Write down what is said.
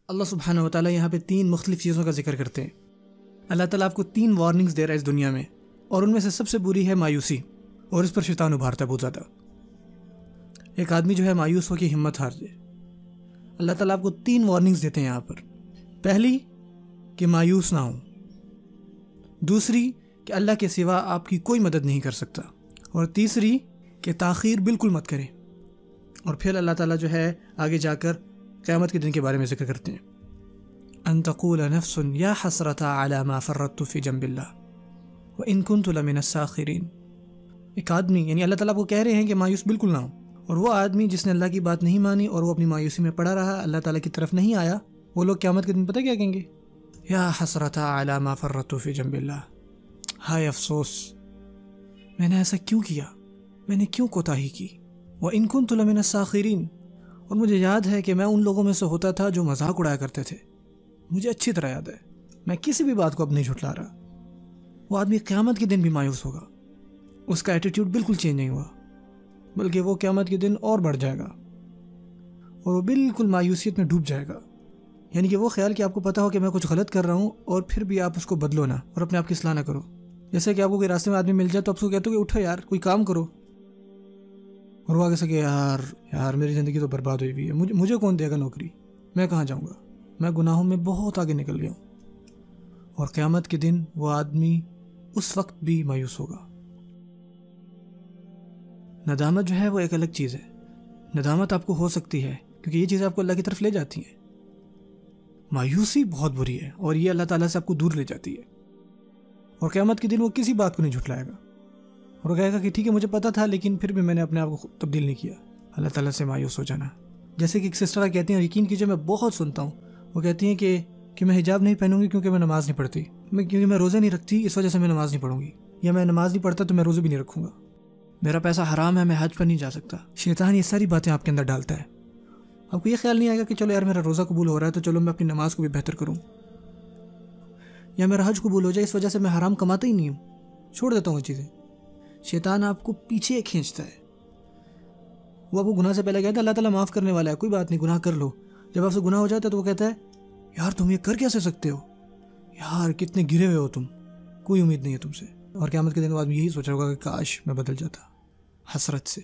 اللہ سبحانہ و تعالیٰ یہاں پہ 3 مختلف چیزوں کا ذکر کرتے ہیں۔ اللہ تعالیٰ آپ کو 3 وارننگز دے رہا ہے اس دنیا میں، اور ان میں سے سب سے بری ہے مایوسی، اور اس پر شیطان ابھارتا ہے بہت زیادہ۔ ایک آدمی جو ہے مایوس ہو کے ہمت ہار جائے، اللہ تعالیٰ آپ کو 3 وارننگز دیتے ہیں یہاں پر۔ پہلی کہ مایوس نہ ہو، دوسری کہ اللہ کے سوا آپ کی کوئی مدد نہیں کر سکتا، اور تیسری کہ تاخیر بالکل مت کریں۔ اور پھر اللہ تعالیٰ جو ہے آگے جا کر قیامت کے دن کے بارے میں ذکر کرتے ہیں، ان تقول نفس یا حسرۃ علی ما فرطت فی جنب اللہ وان کنت لمن الساخرین۔ ایک آدمی، یعنی اللہ تعالیٰ کو کہہ رہے ہیں کہ مایوس بالکل نہ ہو، اور وہ آدمی جس نے اللہ کی بات نہیں مانی اور وہ اپنی مایوسی میں پڑا رہا، اللہ تعالیٰ کی طرف نہیں آیا، وہ لوگ قیامت کے دن پتہ کیا کہیں گے؟ یا حسرۃ علی ما فرطت فی جنب اللہ، ہائے افسوس، میں نے ایسا کیوں کیا، میں نے کیوں کوتاہی کی۔ وان کنت لمن الساخرین، اور مجھے یاد ہے کہ میں ان لوگوں میں سے ہوتا تھا جو مذاق اڑایا کرتے تھے، مجھے اچھی طرح یاد ہے، میں کسی بھی بات کو اب نہیں جھٹلا رہا۔ وہ آدمی قیامت کے دن بھی مایوس ہوگا، اس کا ایٹیٹیوڈ بالکل چینج نہیں ہوا، بلکہ وہ قیامت کے دن اور بڑھ جائے گا، اور وہ بالکل مایوسیت میں ڈوب جائے گا۔ یعنی کہ وہ خیال کہ آپ کو پتہ ہو کہ میں کچھ غلط کر رہا ہوں، اور پھر بھی آپ اس کو بدلو نہ اور اپنے آپ کی اصلاح نہ کرو۔ جیسے کہ آپ کو کوئی راستے میں آدمی مل جائے تو آپ اس کو کہتے ہو کہ اٹھو یار کوئی کام کرو، اور وہ آگے سے کہ یار میری زندگی تو برباد ہوئی ہوئی ہے، مجھے کون دے گا نوکری، میں کہاں جاؤں گا، میں گناہوں میں بہت آگے نکل گیا ہوں۔ اور قیامت کے دن وہ آدمی اس وقت بھی مایوس ہوگا۔ ندامت جو ہے وہ ایک الگ چیز ہے۔ ندامت آپ کو ہو سکتی ہے کیونکہ یہ چیزیں آپ کو اللہ کی طرف لے جاتی ہیں۔ مایوسی بہت بری ہے، اور یہ اللہ تعالیٰ سے آپ کو دور لے جاتی ہے۔ اور قیامت کے دن وہ کسی بات کو نہیں جھٹلائے گا، اور وہ کہے گا کہ ٹھیک ہے مجھے پتا تھا لیکن پھر بھی میں نے اپنے آپ کو تبدیل نہیں کیا۔ اللہ تعالیٰ سے مایوس ہو جانا، جیسے کہ ایک سسٹر کہتی ہیں، اور یقین کیجیے میں بہت سنتا ہوں، وہ کہتی ہیں کہ میں حجاب نہیں پہنوں گی کیونکہ میں نماز نہیں پڑھتی، کیونکہ میں روزے نہیں رکھتی اس وجہ سے میں نماز نہیں پڑھوں گی، یا میں نماز نہیں پڑھتا تو میں روزے بھی نہیں رکھوں گا، میرا پیسہ حرام ہے، میں حج پر نہیں جا سکتا۔ شیطان یہ ساری باتیں آپ کے اندر ڈالتا ہے۔ آپ کو یہ خیال نہیں آئے گا کہ چلو یار میرا روزہ قبول ہو رہا ہے تو چلو میں اپنی نماز کو بھی بہتر کروں، یا میرا حج قبول ہو جائے اس وجہ سے میں حرام کماتا ہی نہیں ہوں، چھوڑ دیتا ہوں یہ چیزیں۔ شیطان آپ کو پیچھے کھینچتا ہے۔ وہ آپ کو گناہ سے پہلے کہتا ہے اللہ تعالیٰ معاف کرنے والا ہے، کوئی بات نہیں، گناہ کر لو۔ جب آپ سے گناہ ہو جاتا ہے تو وہ کہتا ہے یار تم یہ کر کیسے سکتے ہو، یار کتنے گرے ہوئے ہو تم، کوئی امید نہیں ہے تم سے۔ اور قیامت کے دن وہ آدمی یہی سوچ رہا ہوگا کہ کاش میں بدل جاتا، حسرت سے۔